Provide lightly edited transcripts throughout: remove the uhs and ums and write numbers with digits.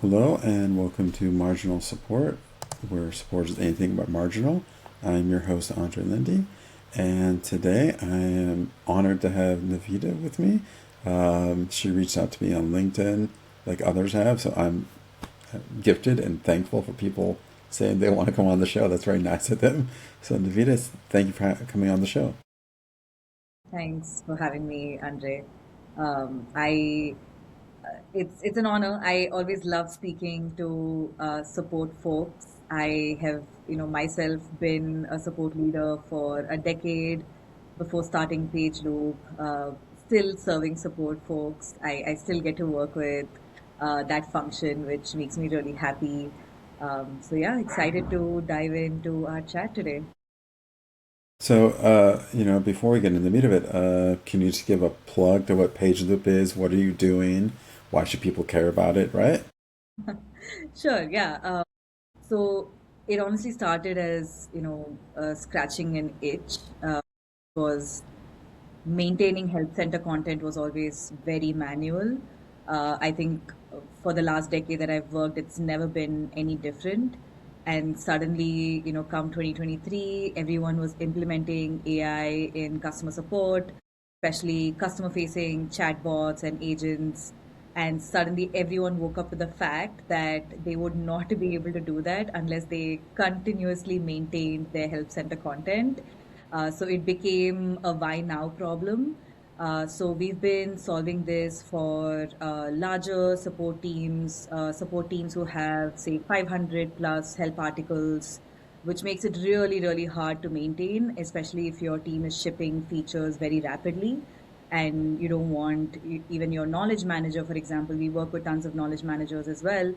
Hello and welcome to Marginal Support, where support is anything but marginal. I'm your host, Andre Lindy, and today I am honored to have Nivedha with me. She reached out to me on LinkedIn, like others have, so I'm gifted and thankful for people saying they want to come on the show. That's very nice of them. So, Nivedha, thank you for coming on the show. Thanks for having me, Andre. I it's an honor. I always love speaking to support folks. I have, myself been a support leader for a decade before starting Page Loop. Still serving support folks. I still get to work with that function, which makes me really happy. So yeah, excited to dive into our chat today. So, before we get into the meat of it, can you just give a plug to what Page Loop is? What are you doing? Why should people care about it, right? Sure, yeah. So it honestly started as, scratching an itch. Was maintaining health center content was always very manual. I think for the last decade that I've worked, it's never been any different. And suddenly, come 2023, everyone was implementing AI in customer support, especially customer facing chatbots and agents. And suddenly, everyone woke up to the fact that they would not be able to do that unless they continuously maintained their help center content. So it became a why now problem. So we've been solving this for larger support teams who have, say, 500 plus help articles, which makes it really, really hard to maintain, especially if your team is shipping features very rapidly. And you don't want even your knowledge manager, for example, we work with tons of knowledge managers as well.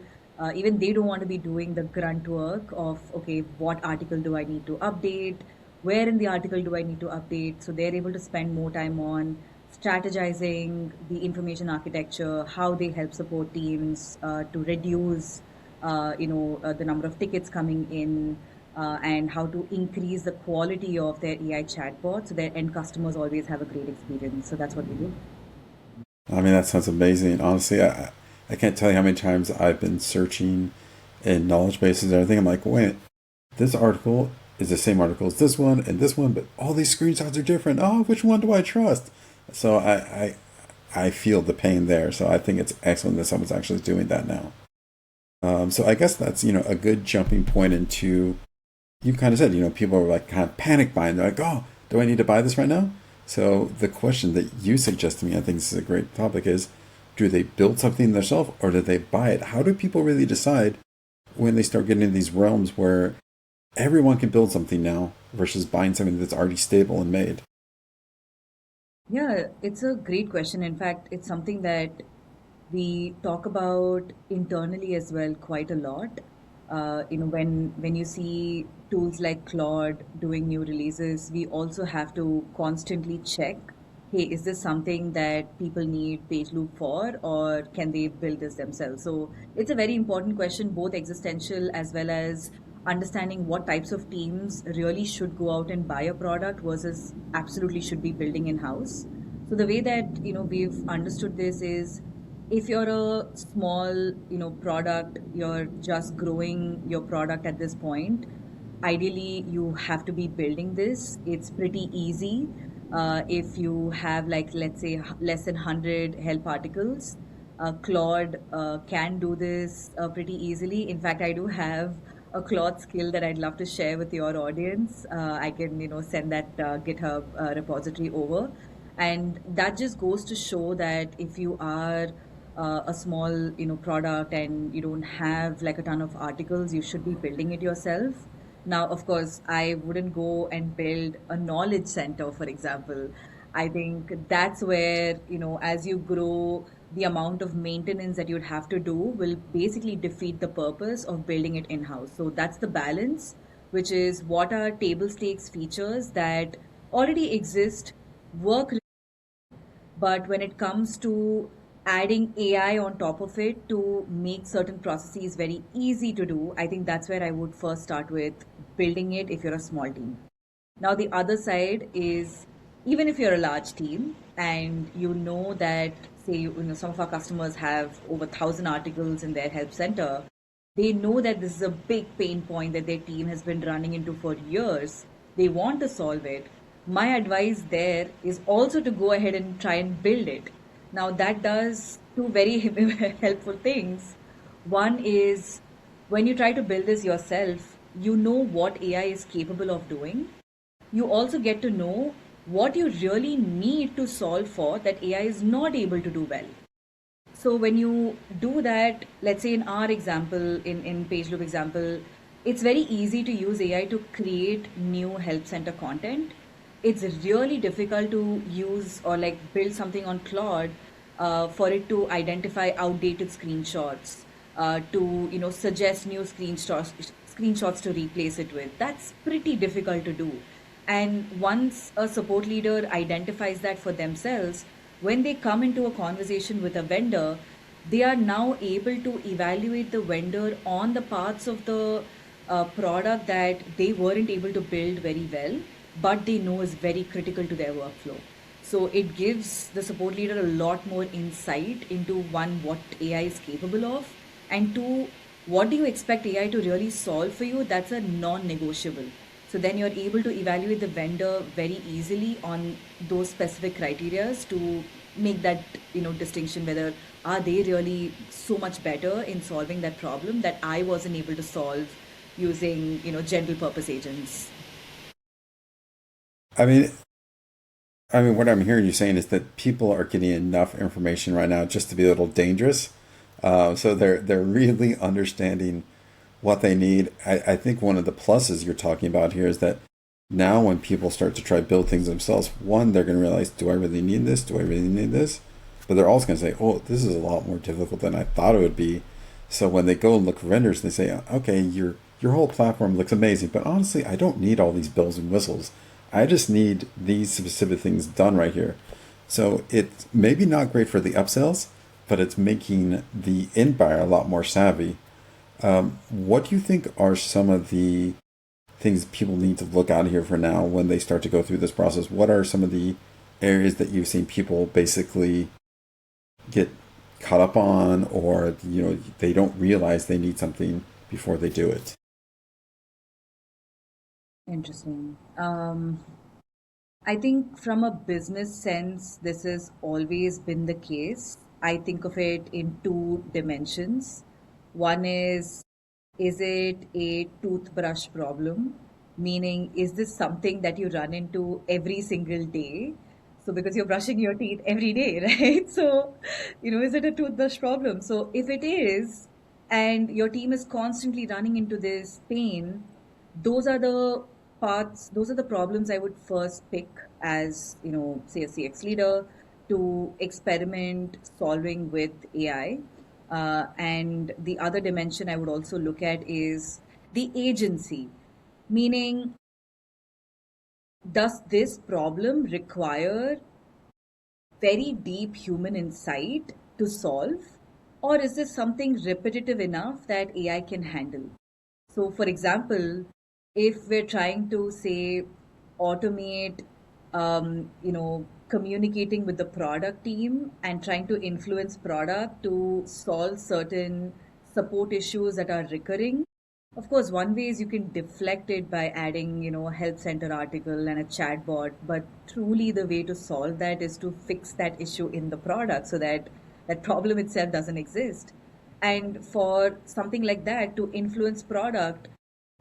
Even they don't want to be doing the grunt work of, okay, what article do I need to update? Where in the article do I need to update? So they're able to spend more time on strategizing the information architecture, how they help support teams to reduce, the number of tickets coming in, and how to increase the quality of their AI chatbot so their end customers always have a great experience. So that's what we do. I mean, that sounds amazing. Honestly, I can't tell you how many times I've been searching in knowledge bases and everything. I'm like, wait, this article is the same article as this one, but all these screenshots are different. Oh, which one do I trust? So I feel the pain there. So I think it's excellent that someone's actually doing that now. So I guess that's a good jumping point into you kind of said people are like kind of panic buying. They're like, oh, do I need to buy this right now? So the question that you suggest to me, I think this is a great topic, is do they build something themselves or do they buy it? How do people really decide when they start getting into these realms where everyone can build something now versus buying something that's already stable and made? Yeah, it's a great question. In fact, it's something that we talk about internally as well quite a lot. When you see tools like Claude doing new releases, we also have to constantly check, hey, is this something that people need page loop for, or can they build this themselves? So it's a very important question, both existential as well as understanding what types of teams really should go out and buy a product versus absolutely should be building in house. So the way that we've understood this is, if you're a small product, you're just growing your product at this point, ideally you have to be building this. It's pretty easy. If you have, like, let's say less than 100 help articles, Claude can do this pretty easily. In fact, I do have a Claude skill that I'd love to share with your audience. I can send that GitHub repository over, and that just goes to show that if you are a small product and you don't have like a ton of articles, you should be building it yourself. Now, of course, I wouldn't go and build a knowledge center, for example. I think that's where, as you grow, the amount of maintenance that you'd have to do will basically defeat the purpose of building it in house. So that's the balance, which is what are table stakes features that already exist, work, but when it comes to adding AI on top of it to make certain processes very easy to do, I think that's where I would first start with building it if you're a small team. Now, the other side is even if you're a large team and you know that, say, some of our customers have over 1,000 articles in their help center, they know that this is a big pain point that their team has been running into for years. They want to solve it. My advice there is also to go ahead and try and build it. Now, that does two very helpful things. One is when you try to build this yourself, you know what AI is capable of doing. You also get to know what you really need to solve for that AI is not able to do well. So when you do that, let's say in our example, in page loop example, it's very easy to use AI to create new help center content. It's really difficult to use or like build something on Claude for it to identify outdated screenshots, to suggest new screenshots to replace it with. That's pretty difficult to do. And once a support leader identifies that for themselves, when they come into a conversation with a vendor, they are now able to evaluate the vendor on the parts of the product that they weren't able to build very well, but they know is very critical to their workflow. So it gives the support leader a lot more insight into one, what AI is capable of, and two, what do you expect AI to really solve for you? That's a non negotiable. So then you're able to evaluate the vendor very easily on those specific criterias to make that distinction, whether are they really so much better in solving that problem that I wasn't able to solve using general purpose agents. I mean, what I'm hearing you saying is that people are getting enough information right now just to be a little dangerous. So they're really understanding what they need. I think one of the pluses you're talking about here is that now when people start to try to build things themselves, one, they're going to realize, do I really need this? Do I really need this? But they're also going to say, oh, this is a lot more difficult than I thought it would be. So when they go and look for vendors, they say, okay, your whole platform looks amazing, but honestly, I don't need all these bells and whistles. I just need these specific things done right here. So it's maybe not great for the upsells, but it's making the end buyer a lot more savvy. What do you think are some of the things people need to look out here for now when they start to go through this process? What are some of the areas that you've seen people basically get caught up on, or they don't realize they need something before they do it? Interesting. I think from a business sense, this has always been the case. I think of it in two dimensions. One is it a toothbrush problem? Meaning, is this something that you run into every single day? So, because you're brushing your teeth every day, right? So, is it a toothbrush problem? So, if it is, and your team is constantly running into this pain, those are the those are the problems I would first pick as, say a CX leader to experiment solving with AI. And the other dimension I would also look at is the agency, meaning, does this problem require very deep human insight to solve, or is this something repetitive enough that AI can handle? So, for example, if we're trying to say automate, communicating with the product team and trying to influence product to solve certain support issues that are recurring, of course, one way is you can deflect it by adding, a help center article and a chatbot. But truly, the way to solve that is to fix that issue in the product so that that problem itself doesn't exist. And for something like that to influence product,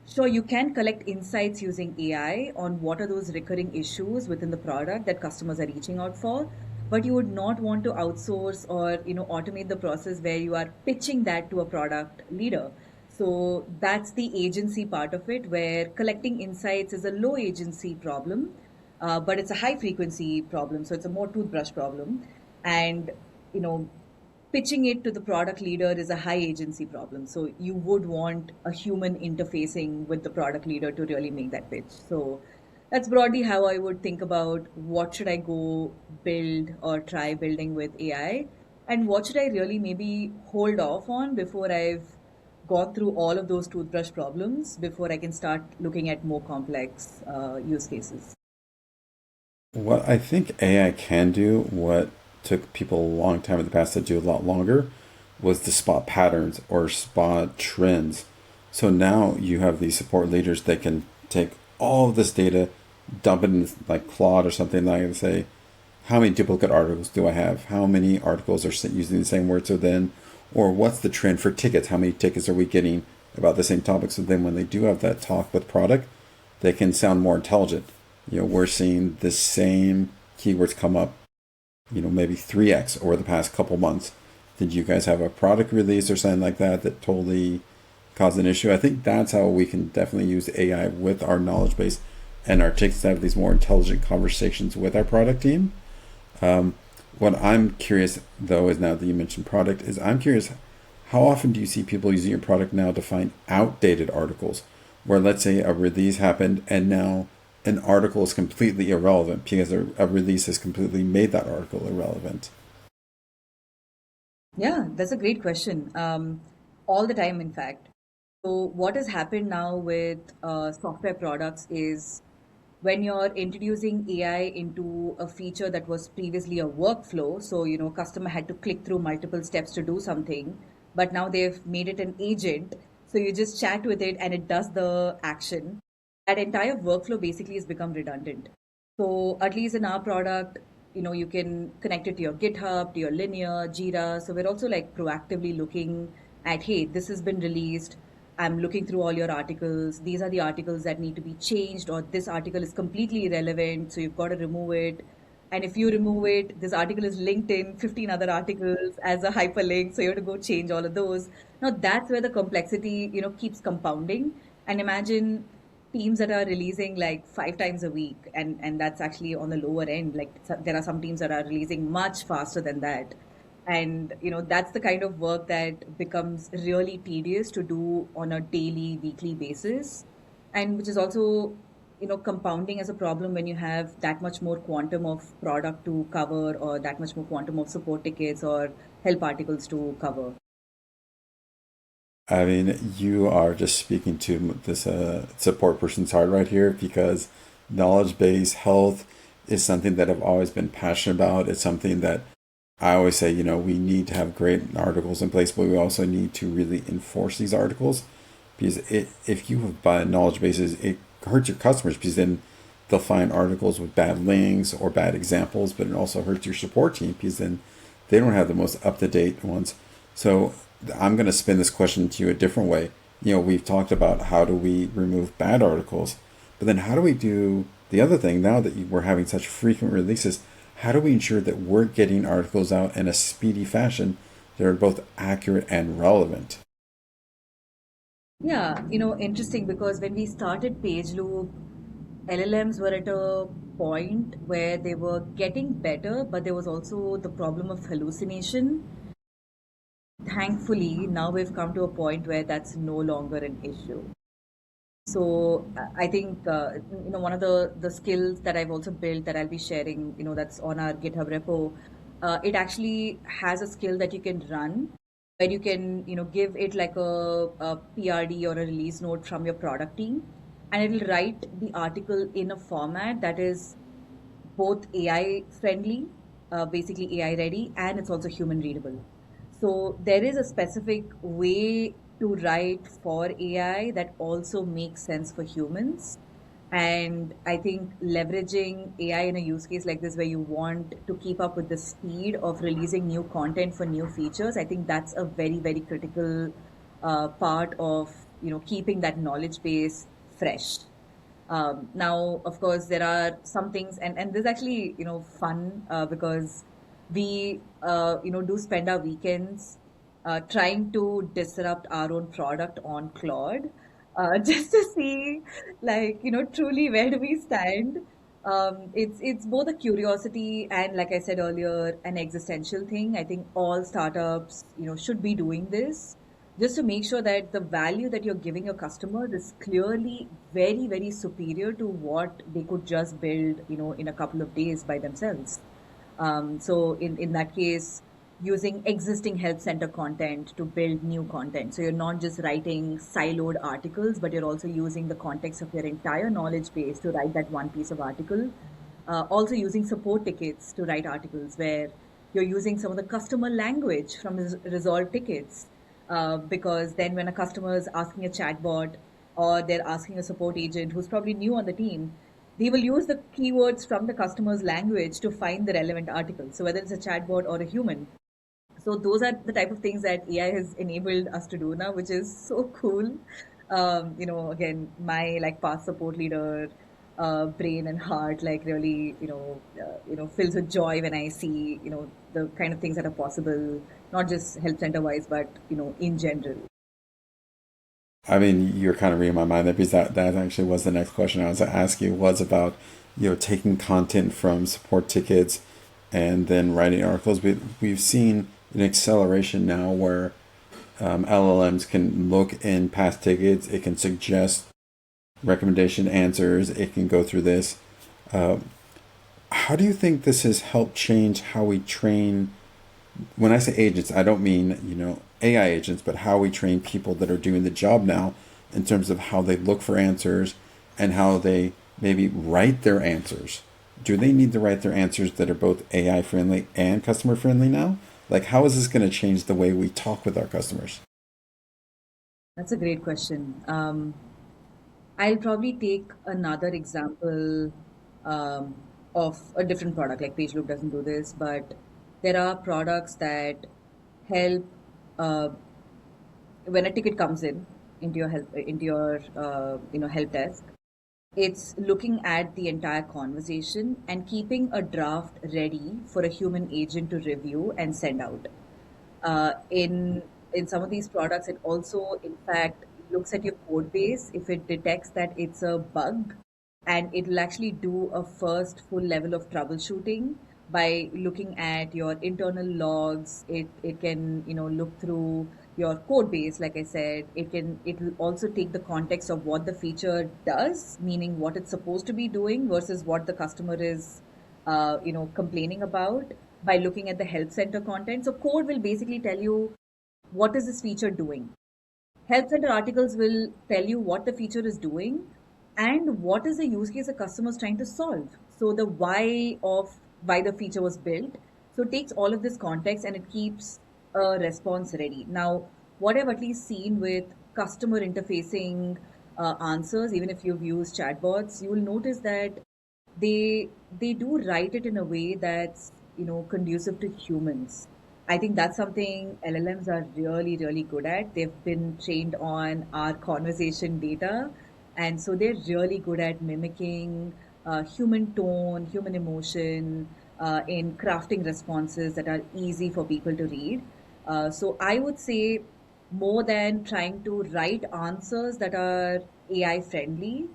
sure, you can collect insights using AI on what are those recurring issues within the product that customers are reaching out for, but you would not want to outsource or automate the process where you are pitching that to a product leader. So that's the agency part of it, where collecting insights is a low agency problem, but it's a high frequency problem. So it's a more toothbrush problem, and you know pitching it to the product leader is a high agency problem. So you would want a human interfacing with the product leader to really make that pitch. So that's broadly how I would think about what should I go build or try building with AI, and what should I really maybe hold off on before I've gone through all of those toothbrush problems before I can start looking at more complex use cases. What I think AI can do, what took people a long time in the past to do a lot longer, was to spot patterns or spot trends. So now you have these support leaders that can take all of this data, dump it in like Claude or something like that, and say, how many duplicate articles do I have? How many articles are using the same words within? Or what's the trend for tickets? How many tickets are we getting about the same topic? So then when they do have that talk with product, they can sound more intelligent. We're seeing the same keywords come up, maybe 3x over the past couple months. Did you guys have a product release or something like that that totally caused an issue? I think that's how we can definitely use AI with our knowledge base and our tickets to have these more intelligent conversations with our product team. Um, what I'm curious though is now that you mentioned product, is I'm curious how often do you see people using your product now to find outdated articles where let's say a release happened and now an article is completely irrelevant because a release has completely made that article irrelevant. Yeah, that's a great question. All the time, in fact. So, what has happened now with software products is when you're introducing AI into a feature that was previously a workflow, so customer had to click through multiple steps to do something, but now they've made it an agent. So you just chat with it and it does the action. That entire workflow basically has become redundant. So at least in our product, you can connect it to your GitHub, to your Linear, Jira. So we're also like proactively looking at, hey, this has been released. I'm looking through all your articles. These are the articles that need to be changed, or this article is completely irrelevant, so you've got to remove it. And if you remove it, this article is linked in 15 other articles as a hyperlink, so you have to go change all of those. Now that's where the complexity, keeps compounding. And imagine teams that are releasing like 5 times a week, and that's actually on the lower end. Like there are some teams that are releasing much faster than that, and that's the kind of work that becomes really tedious to do on a daily, weekly basis, and which is also compounding as a problem when you have that much more quantum of product to cover, or that much more quantum of support tickets or help articles to cover. I mean, you are just speaking to this support person's heart right here because knowledge based health is something that I've always been passionate about. It's something that I always say, we need to have great articles in place, but we also need to really enforce these articles because if you have bad knowledge bases, it hurts your customers because then they'll find articles with bad links or bad examples, but it also hurts your support team because then they don't have the most up to date ones. So I'm going to spin this question to you a different way. We've talked about how do we remove bad articles, but then how do we do the other thing now that we're having such frequent releases? How do we ensure that we're getting articles out in a speedy fashion that are both accurate and relevant? Yeah, interesting because when we started PageLoop, LLMs were at a point where they were getting better, but there was also the problem of hallucination. Thankfully, now we've come to a point where that's no longer an issue. So I think one of the skills that I've also built that I'll be sharing, that's on our GitHub repo. It actually has a skill that you can run where you can give it like a PRD or a release note from your product team, and it'll write the article in a format that is both AI friendly, basically AI ready, and it's also human readable. So there is a specific way to write for AI that also makes sense for humans. And I think leveraging AI in a use case like this, where you want to keep up with the speed of releasing new content for new features, I think that's a very, very critical part of keeping that knowledge base fresh. Now, of course, there are some things, and this is actually fun because we do spend our weekends trying to disrupt our own product on Claude, just to see like truly where do we stand. It's both a curiosity and, like I said earlier, an existential thing. I think all startups should be doing this just to make sure that the value that you're giving your customers is clearly very, very superior to what they could just build, in a couple of days by themselves. So in that case, using existing help center content to build new content. So you're not just writing siloed articles, but you're also using the context of your entire knowledge base to write that one piece of article. Also using support tickets to write articles where you're using some of the customer language from resolved tickets. Because then when a customer is asking a chatbot or they're asking a support agent who's probably new on the team, they will use the keywords from the customer's language to find the relevant article. So whether it's a chatbot or a human, so those are the type of things that AI has enabled us to do now, which is so cool. Again, my like past support leader, brain and heart, like really, fills with joy when I see, the kind of things that are possible, not just health center wise, but in general. I mean, you're kind of reading my mind there because that actually was the next question I was to ask you was about, taking content from support tickets and then writing articles. We've seen an acceleration now where LLMs can look in past tickets. It can suggest recommendation answers. It can go through this. Uh, how do you think this has helped change how we train? When I say agents, I don't mean, AI agents, but how we train people that are doing the job now in terms of how they look for answers and how they maybe write their answers. Do they need to write their answers that are both AI friendly and customer friendly now? Like, how is this going to change the way we talk with our customers? That's a great question. I'll probably take another example um, of a different product. Like PageLoop doesn't do this, but there are products that help uh, when a ticket comes in into your help desk. It's looking at the entire conversation and keeping a draft ready for a human agent to review and send out. In some of these products, it also, in fact, looks at your code base if it detects that it's a bug, and it'll actually do a first full level of troubleshooting by looking at your internal logs. It can look through your code base. Like I said, it will also take the context of what the feature does, meaning what it's supposed to be doing versus what the customer is complaining about, by looking at the help center content. So code will basically tell you what is this feature doing. Help center articles will tell you what the feature is doing and what is the use case the customer is trying to solve. So the why of why the feature was built. So it takes all of this context and it keeps a response ready. Now, what I've at least seen with customer interfacing answers, even if you've used chatbots, you will notice that they do write it in a way that's conducive to humans. I think that's something LLMs are really really good at. They've been trained on our conversation data, and so they're really good at mimicking human tone, human emotion, in crafting responses that are easy for people to read. So I would say, more than trying to write answers that are AI friendly,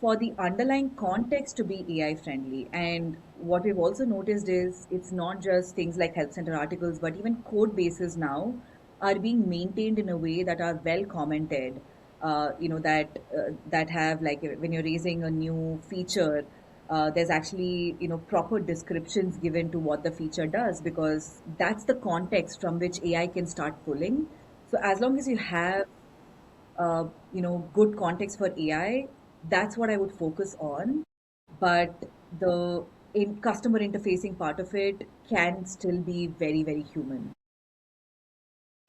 for the underlying context to be AI friendly. And what we've also noticed is it's not just things like health center articles, but even code bases now are being maintained in a way that are well commented. That have, like, when you're raising a new feature, there's actually proper descriptions given to what the feature does, because that's the context from which AI can start pulling. So as long as you have good context for AI, that's what I would focus on. But the in customer interfacing part of it can still be very, very human.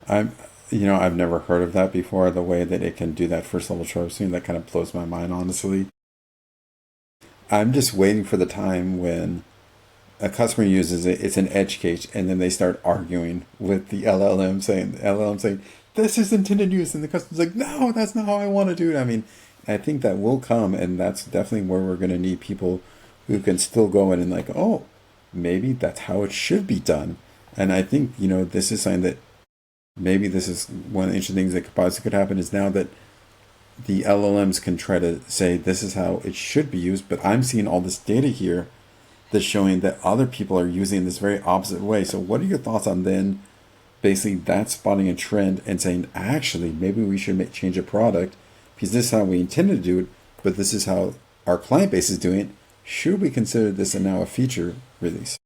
I'm, I've never heard of that before. The way that it can do that first level troubleshooting, that kind of blows my mind, honestly. I'm just waiting for the time when a customer uses it, it's an edge case, and then they start arguing with the LLM saying, this is intended use, and the customer's like, no, that's not how I want to do it. I mean, I think that will come, and that's definitely where we're going to need people who can still go in and like, oh, maybe that's how it should be done. And I think, this is something that maybe this is one of the interesting things that could happen is now that the LLMs can try to say this is how it should be used, but I'm seeing all this data here that's showing that other people are using this very opposite way. So, what are your thoughts on then basically that spotting a trend and saying, actually, maybe we should change a product because this is how we intended to do it, but this is how our client base is doing it. Should we consider this now a feature release?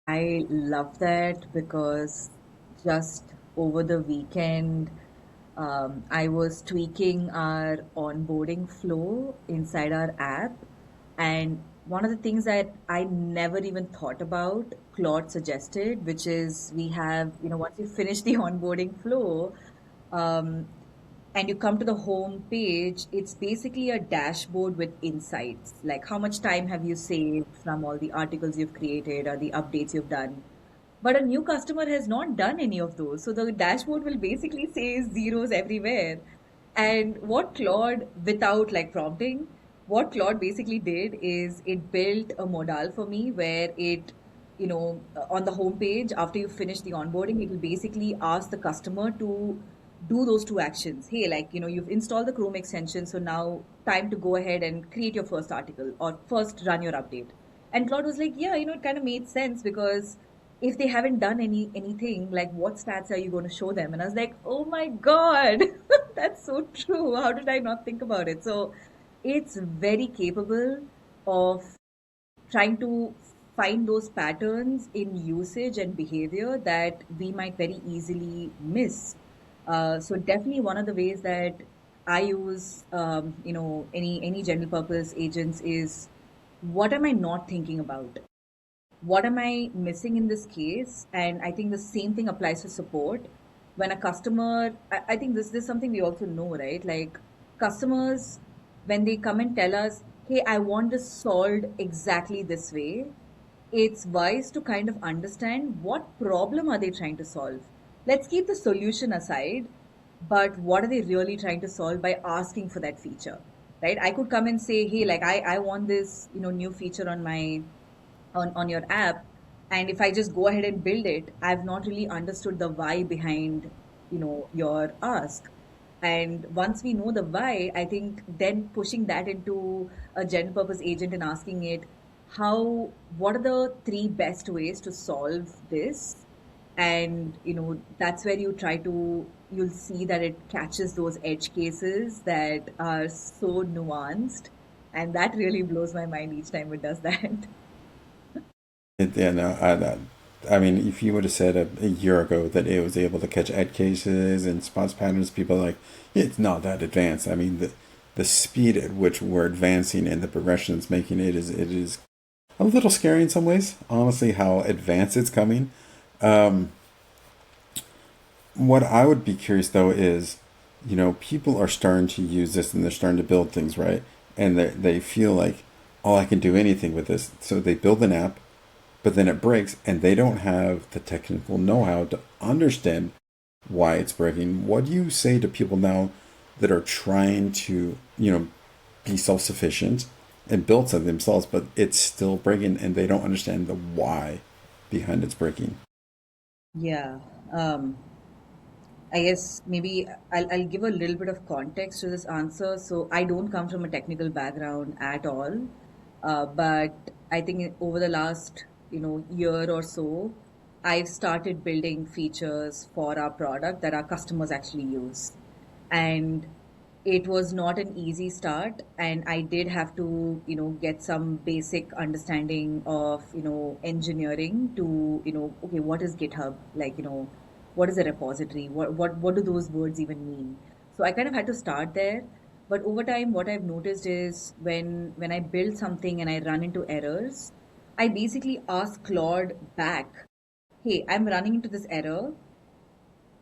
I love that, because just over the weekend, I was tweaking our onboarding flow inside our app, and one of the things that I never even thought about, Claude suggested, which is we have, once you finish the onboarding flow, um, and you come to the home page, it's basically a dashboard with insights, like how much time have you saved from all the articles you've created or the updates you've done. But a new customer has not done any of those. So the dashboard will basically say zeros everywhere. And what Claude, without like prompting, what Claude basically did is it built a modal for me where it, on the homepage, after you finish the onboarding, it will basically ask the customer to do those two actions. Hey, like, you've installed the Chrome extension, so now time to go ahead and create your first article or first run your update. And Claude was like, yeah, it kind of made sense because if they haven't done anything, like what stats are you going to show them? And I was like, oh my God, that's so true. How did I not think about it? So it's very capable of trying to find those patterns in usage and behavior that we might very easily miss. So definitely one of the ways that I use, any general purpose agents is what am I not thinking about? What am I missing in this case? And I think the same thing applies to support. When a customer, I think this is something we also know, right? Like customers, when they come and tell us, hey, I want this solved exactly this way, it's wise to kind of understand what problem are they trying to solve. Let's keep the solution aside, but what are they really trying to solve by asking for that feature, right? I could come and say, hey, like I want this, new feature on my on your app, and if I just go ahead and build it, I've not really understood the why behind your ask. And once we know the why, I think then pushing that into a general purpose agent and asking it how what are the three best ways to solve this. And that's where you'll see that it catches those edge cases that are so nuanced, and that really blows my mind each time it does that. Yeah, no, I mean, if you would have said a year ago that it was able to catch edge cases and spots patterns, people are like, it's not that advanced. I mean, the speed at which we're advancing and the progression it's making it is a little scary in some ways. Honestly, how advanced it's coming. Um, what I would be curious though is, people are starting to use this and they're starting to build things, right? And they feel like, oh, I can do anything with this. So they build an app, but then it breaks and they don't have the technical know-how to understand why it's breaking. What do you say to people now that are trying to, be self-sufficient and build something themselves, but it's still breaking and they don't understand the why behind its breaking? Yeah. Um, I guess maybe I'll give a little bit of context to this answer. So I don't come from a technical background at all, but I think over the last year or so, I've started building features for our product that our customers actually use, and it was not an easy start. And I did have to get some basic understanding of engineering to okay, what is GitHub, like what is a repository, what do those words even mean. So I kind of had to start there. But over time what I've noticed is when I build something and I run into errors, I basically ask Claude back, hey, I'm running into this error,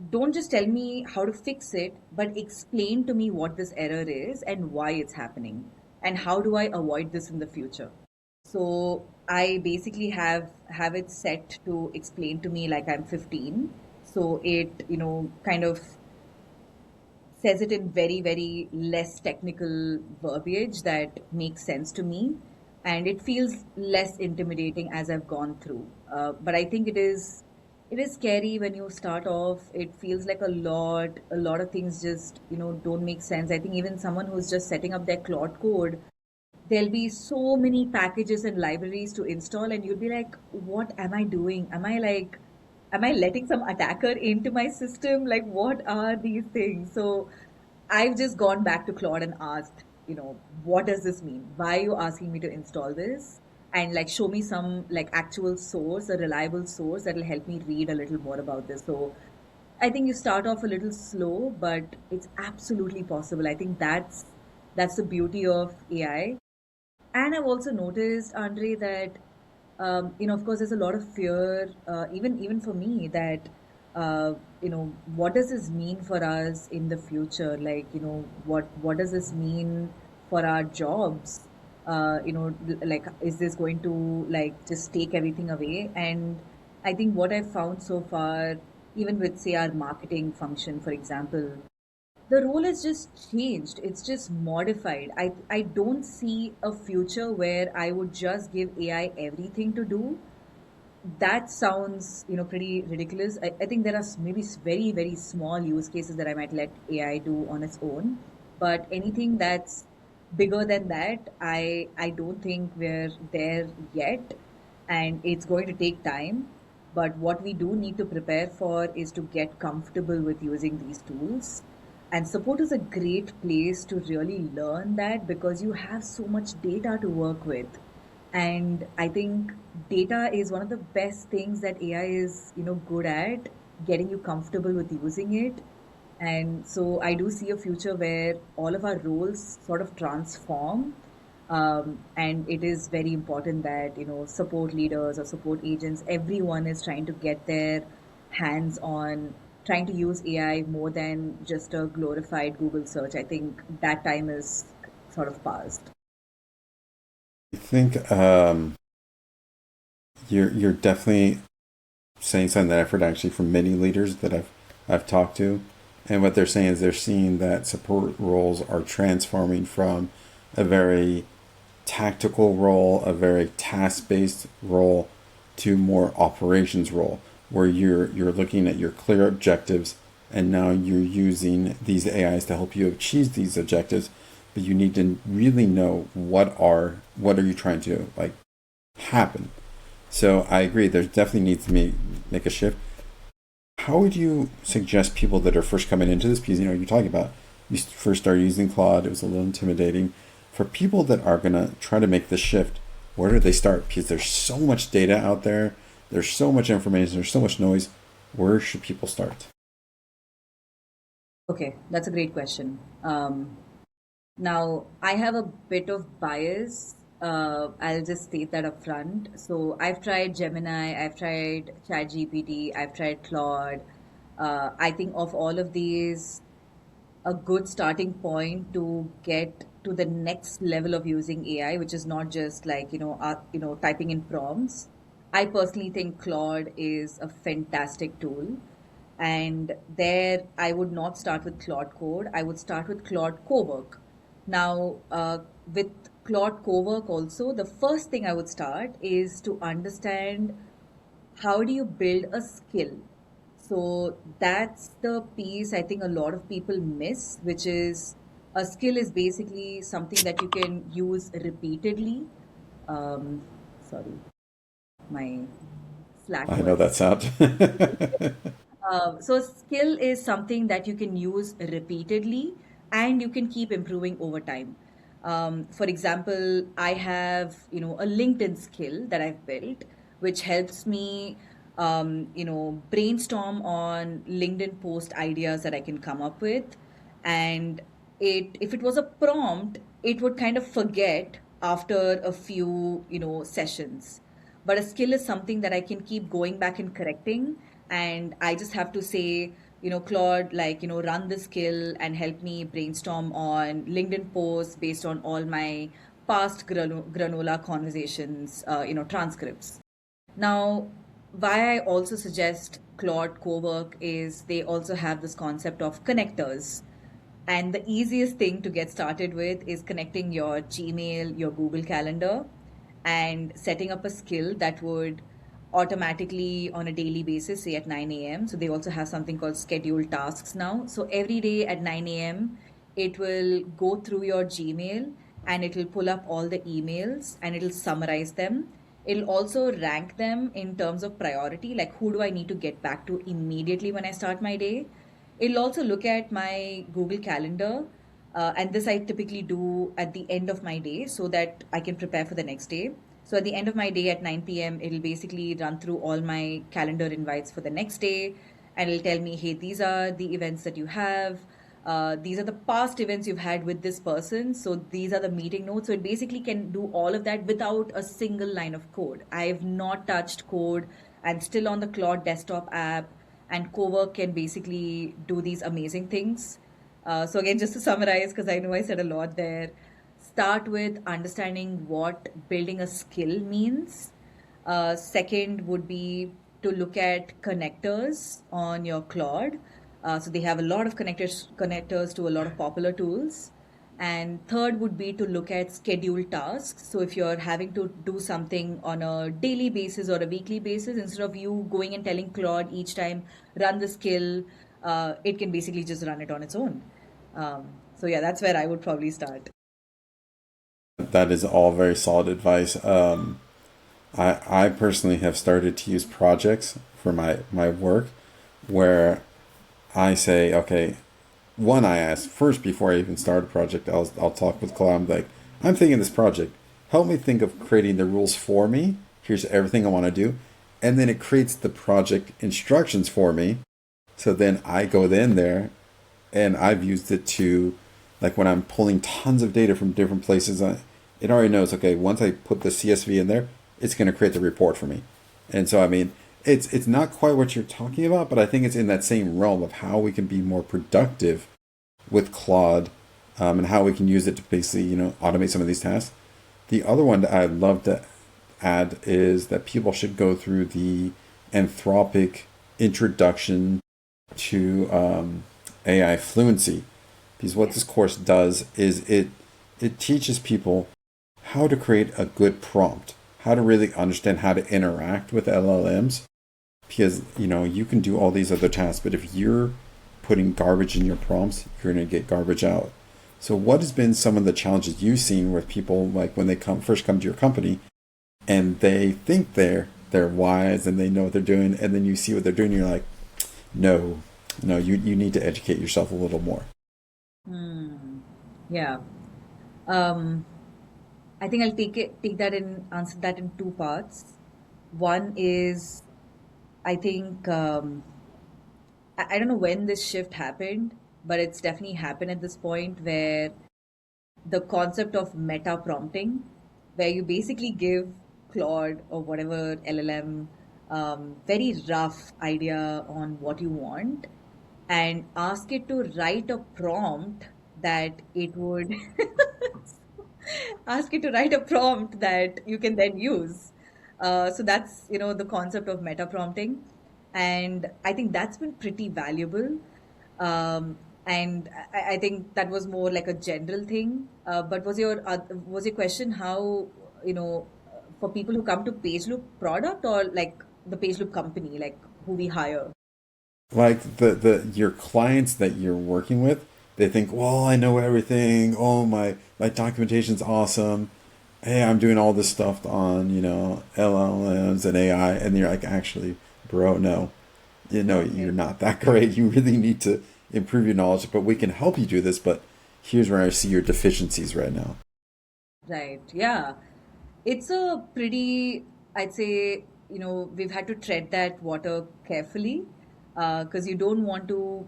don't just tell me how to fix it, but explain to me what this error is and why it's happening, and how do I avoid this in the future. So I basically have it set to explain to me like I'm 15. So it kind of says it in very, very less technical verbiage that makes sense to me. And it feels less intimidating as I've gone through. But I think it is scary when you start off. It feels like a lot of things just, don't make sense. I think even someone who's just setting up their Claude code, there'll be so many packages and libraries to install, and you'll be like, what am I doing? Am I letting some attacker into my system? Like, what are these things? So I've just gone back to Claude and asked, what does this mean? Why are you asking me to install this? And like, show me some like actual source, a reliable source that will help me read a little more about this. So I think you start off a little slow, but it's absolutely possible. I think that's the beauty of AI. And I've also noticed, Andre, that of course, there's a lot of fear, even for me, that what does this mean for us in the future? Like, what does this mean for our jobs? Like, is this going to like just take everything away? And I think what I've found so far, even with say our marketing function, for example, the role has just changed. It's just modified. I don't see a future where I would just give AI everything to do. That sounds, pretty ridiculous. I think there are maybe very, very small use cases that I might let AI do on its own. But anything that's bigger than that, I don't think we're there yet. And it's going to take time. But what we do need to prepare for is to get comfortable with using these tools. And support is a great place to really learn that because you have so much data to work with. And I think data is one of the best things that AI is, good at getting you comfortable with using it. And so I do see a future where all of our roles sort of transform. And it is very important that, support leaders or support agents, everyone is trying to get their hands on trying to use AI more than just a glorified Google search. I think that time is sort of past. I think you're definitely saying something that I've heard actually from many leaders that I've talked to, and what they're saying is they're seeing that support roles are transforming from a very tactical role, a very task based role, to more operations role, where you're looking at your clear objectives, and now you're using these AIs to help you achieve these objectives. But you need to really know what are you trying to like happen. So I agree. There definitely needs to make a shift. How would you suggest people that are first coming into this? Because you're talking about you first started using Claude. It was a little intimidating. For people that are gonna try to make this shift, where do they start? Because there's so much data out there. There's so much information. There's so much noise. Where should people start? Okay, that's a great question. Now, I have a bit of bias. I'll just state that up front. So, I've tried Gemini, I've tried ChatGPT, I've tried Claude. I think of all of these, a good starting point to get to the next level of using AI, which is not just like typing in prompts. I personally think Claude is a fantastic tool, and there I would not start with Claude Code. I would start with Claude Cowork. Now, with Claude Cowork also, the first thing I would start is to understand how do you build a skill. So that's the piece I think a lot of people miss, which is a skill is basically something that you can use repeatedly. Sorry, my Slack I know was. that sound. So skill is something that you can use repeatedly and you can keep improving over time. For example, I have, a LinkedIn skill that I've built, which helps me, brainstorm on LinkedIn post ideas that I can come up with. And if it was a prompt, it would kind of forget after a few, sessions. But a skill is something that I can keep going back and correcting. And I just have to say, Claude, like, run the skill and help me brainstorm on LinkedIn posts based on all my past granola conversations, transcripts. Now, why I also suggest Claude Cowork is they also have this concept of connectors. And the easiest thing to get started with is connecting your Gmail, your Google Calendar, and setting up a skill that would automatically on a daily basis, say at 9 a.m. So they also have something called scheduled tasks now. So every day at 9 a.m., it will go through your Gmail and it will pull up all the emails and it'll summarize them. It'll also rank them in terms of priority, like who do I need to get back to immediately when I start my day. It'll also look at my Google Calendar, and this I typically do at the end of my day so that I can prepare for the next day. So at the end of my day at 9 p.m., it'll basically run through all my calendar invites for the next day, and it'll tell me, hey, these are the events that you have. These are the past events you've had with this person. So these are the meeting notes. So it basically can do all of that without a single line of code. I've not touched code. I'm still on the Claude desktop app, and Cowork can basically do these amazing things. So again, just to summarize, because I know I said a lot there, start with understanding what building a skill means. Second would be to look at connectors on your Claude. So they have a lot of connectors to a lot of popular tools. And third would be to look at scheduled tasks. So if you're having to do something on a daily basis or a weekly basis, instead of you going and telling Claude each time, run the skill, it can basically just run it on its own. So yeah, that's where I would probably start. That is all very solid advice. I personally have started to use projects for my work where I say, okay, one, I ask first before I even start a project, I'll talk with Cloud. I'm like, I'm thinking this project. Help me think of creating the rules for me. Here's everything I want to do. And then it creates the project instructions for me. So then I go in there and I've used it to, like when I'm pulling tons of data from different places, it already knows, okay, once I put the CSV in there, it's going to create the report for me. And so, I mean, it's not quite what you're talking about, but I think it's in that same realm of how we can be more productive with Claude, and how we can use it to basically, automate some of these tasks. The other one that I'd love to add is that people should go through the Anthropic introduction to AI fluency, because what this course does is it teaches people how to create a good prompt, how to really understand how to interact with LLMs, because you can do all these other tasks, but if you're putting garbage in your prompts, you're going to get garbage out. So what has been some of the challenges you've seen with people, like when they first come to your company and they think they're wise and they know what they're doing, and then you see what they're doing, and you're like, no, no, you need to educate yourself a little more. Hmm. Yeah. Um, I think I'll take that and answer that in two parts. One is I think I don't know when this shift happened, but it's definitely happened at this point where the concept of meta prompting, where you basically give Claude or whatever LLM very rough idea on what you want and ask it to write a prompt that it would ask it to write a prompt that you can then use. So that's the concept of meta prompting, and I think that's been pretty valuable. And I think that was more like a general thing. But was your question how for people who come to PageLoop product or like the PageLoop company, like who we hire? Like the your clients that you're working with, they think, well, I know everything. Oh, my documentation's awesome. Hey, I'm doing all this stuff on LLMs and AI, and you're like, actually, bro, no, you're Right. not that great. You really need to improve your knowledge, but we can help you do this. But here's where I see your deficiencies right now. Right. Yeah. It's a pretty, I'd say, we've had to tread that water carefully because you don't want to,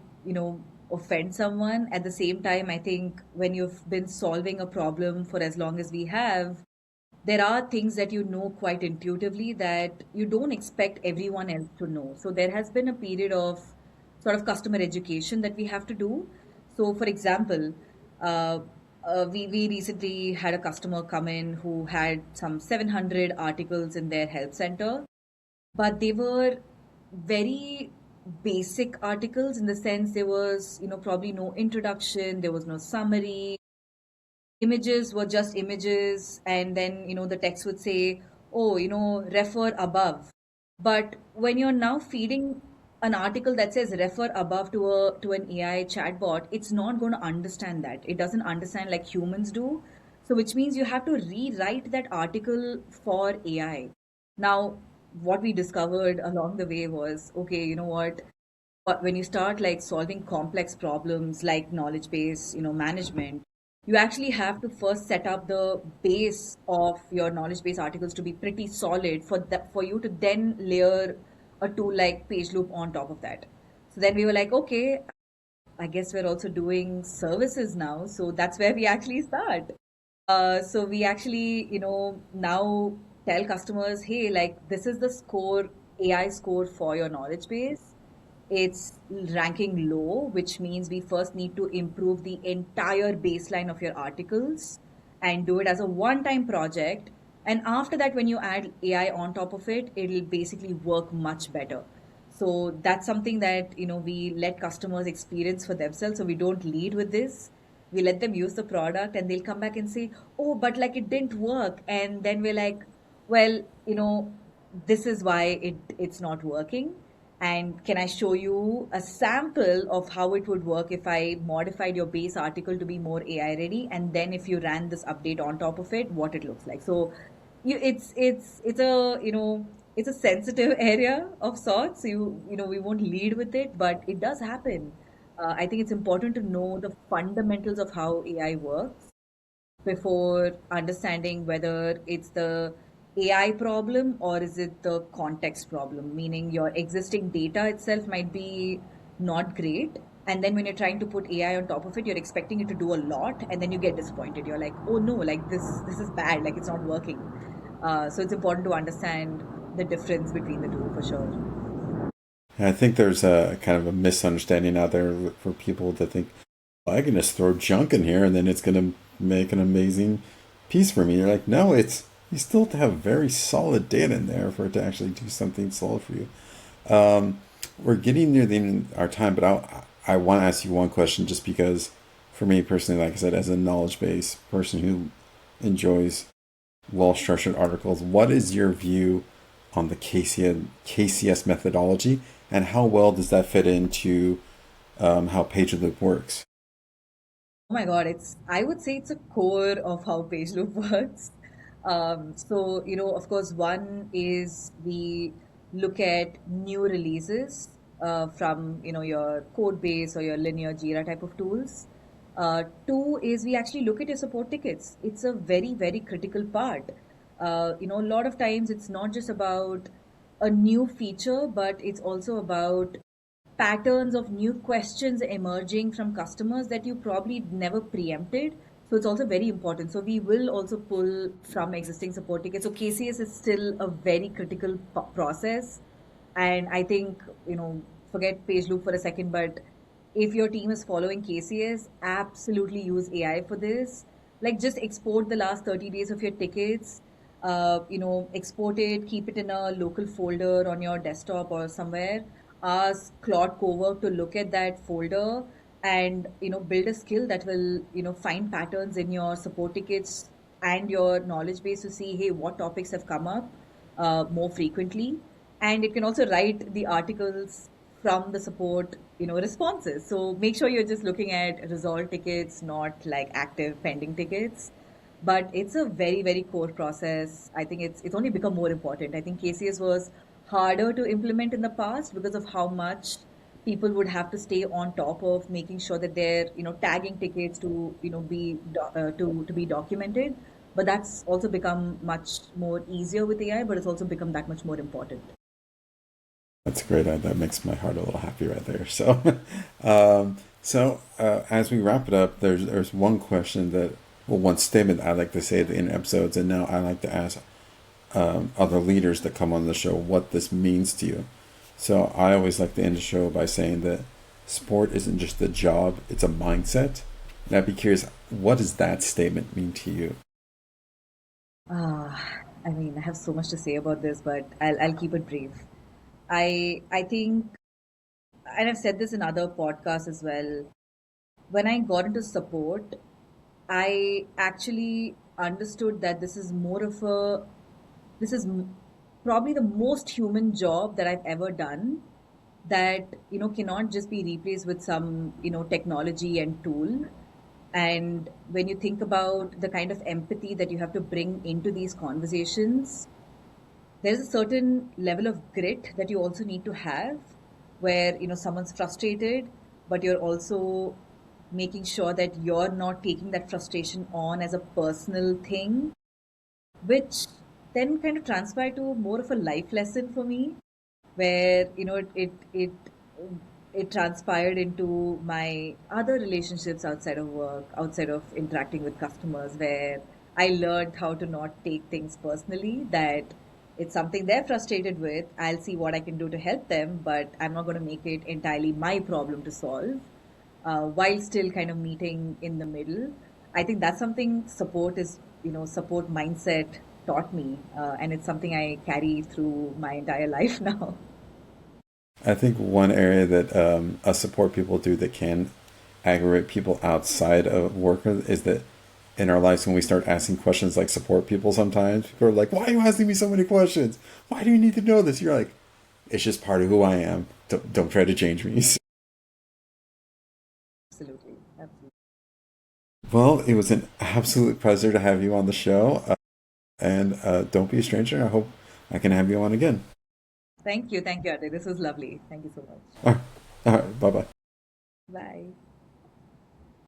offend someone. At the same time, I think when you've been solving a problem for as long as we have, there are things that you know quite intuitively that you don't expect everyone else to know. So there has been a period of sort of customer education that we have to do. So, for example, uh, we recently had a customer come in who had some 700 articles in their help center, but they were very basic articles in the sense there was, probably no introduction, there was no summary, images were just images, and then the text would say, oh, refer above. But when you're now feeding an article that says refer above to an AI chatbot, it's not going to understand that. It doesn't understand like humans do. So which means you have to rewrite that article for AI. Now, what we discovered along the way was, okay, you know what? But when you start like solving complex problems like knowledge base, management, you actually have to first set up the base of your knowledge base articles to be pretty solid for you to then layer a tool like PageLoop on top of that. So then we were like, okay, I guess we're also doing services now. So that's where we actually start. So we actually, now tell customers, hey, like this is the score, AI score for your knowledge base. It's ranking low, which means we first need to improve the entire baseline of your articles and do it as a one-time project. And after that, when you add AI on top of it, it'll basically work much better. So that's something that, we let customers experience for themselves. So we don't lead with this. We let them use the product and they'll come back and say, oh, but like it didn't work. And then we're like, well, this is why it's not working. And can I show you a sample of how it would work if I modified your base article to be more AI ready? And then if you ran this update on top of it, what it looks like. So it's a, it's a sensitive area of sorts. We won't lead with it, but it does happen. I think it's important to know the fundamentals of how AI works before understanding whether it's the AI problem or is it the context problem, meaning your existing data itself might be not great. And then when you're trying to put AI on top of it, you're expecting it to do a lot, and then you get disappointed. You're like, oh no, like this is bad, like it's not working. So it's important to understand the difference between the two for sure. I think there's a kind of a misunderstanding out there for people to think, well, I can just throw junk in here and then it's going to make an amazing piece for me. You're like, no, you still have to have very solid data in there for it to actually do something solid for you. We're getting near the end of our time, but I want to ask you one question just because for me personally, like I said, as a knowledge base person who enjoys well structured articles, what is your view on the KCS methodology and how well does that fit into how PageLoop works? Oh my God, I would say it's a core of how page loop works. So, of course, one is we look at new releases from, your code base or your linear Jira type of tools. Two is we actually look at your support tickets. It's a very, very critical part. A lot of times it's not just about a new feature, but it's also about patterns of new questions emerging from customers that you probably never preempted. So it's also very important. So we will also pull from existing support tickets. So KCS is still a very critical process. And I think, forget page loop for a second, but if your team is following KCS, absolutely use AI for this. Like just export the last 30 days of your tickets, export it, keep it in a local folder on your desktop or somewhere. Ask Claude Cowork to look at that folder and, build a skill that will, find patterns in your support tickets and your knowledge base to see, hey, what topics have come up more frequently. And it can also write the articles from the support, responses. So make sure you're just looking at resolved tickets, not like active pending tickets. But it's a very, very core process. I think it's only become more important. I think KCS was harder to implement in the past because of how much people would have to stay on top of making sure that they're, tagging tickets to, to be documented. But that's also become much more easier with AI, but it's also become that much more important. That's great. That makes my heart a little happy right there. So, as we wrap it up, there's one question that, well, one statement I like to say at the end of episodes, and now I like to ask other leaders that come on the show what this means to you. So I always like to end the show by saying that sport isn't just a job; it's a mindset. And I'd be curious, what does that statement mean to you? I mean, I have so much to say about this, but I'll keep it brief. I think, and I've said this in other podcasts as well. When I got into support, I actually understood that this is probably the most human job that I've ever done that, cannot just be replaced with some, technology and tool. And when you think about the kind of empathy that you have to bring into these conversations, there's a certain level of grit that you also need to have where, someone's frustrated, but you're also making sure that you're not taking that frustration on as a personal thing, which then kind of transpired to more of a life lesson for me, where, it it transpired into my other relationships outside of work, outside of interacting with customers, where I learned how to not take things personally, that it's something they're frustrated with. I'll see what I can do to help them, but I'm not going to make it entirely my problem to solve, while still kind of meeting in the middle. I think that's something support mindset taught me, and it's something I carry through my entire life now. I think one area that us support people do that can aggravate people outside of work is that in our lives when we start asking questions like support people sometimes people are like, why are you asking me so many questions, why do you need to know this? You're like, it's just part of who I am, don't try to change me. Absolutely. Absolutely. Well, it was an absolute pleasure to have you on the show, and don't be a stranger. I hope I can have you on again. Thank you. Thank you, Ade. This was lovely. Thank you so much. All right, all right, bye bye. Bye.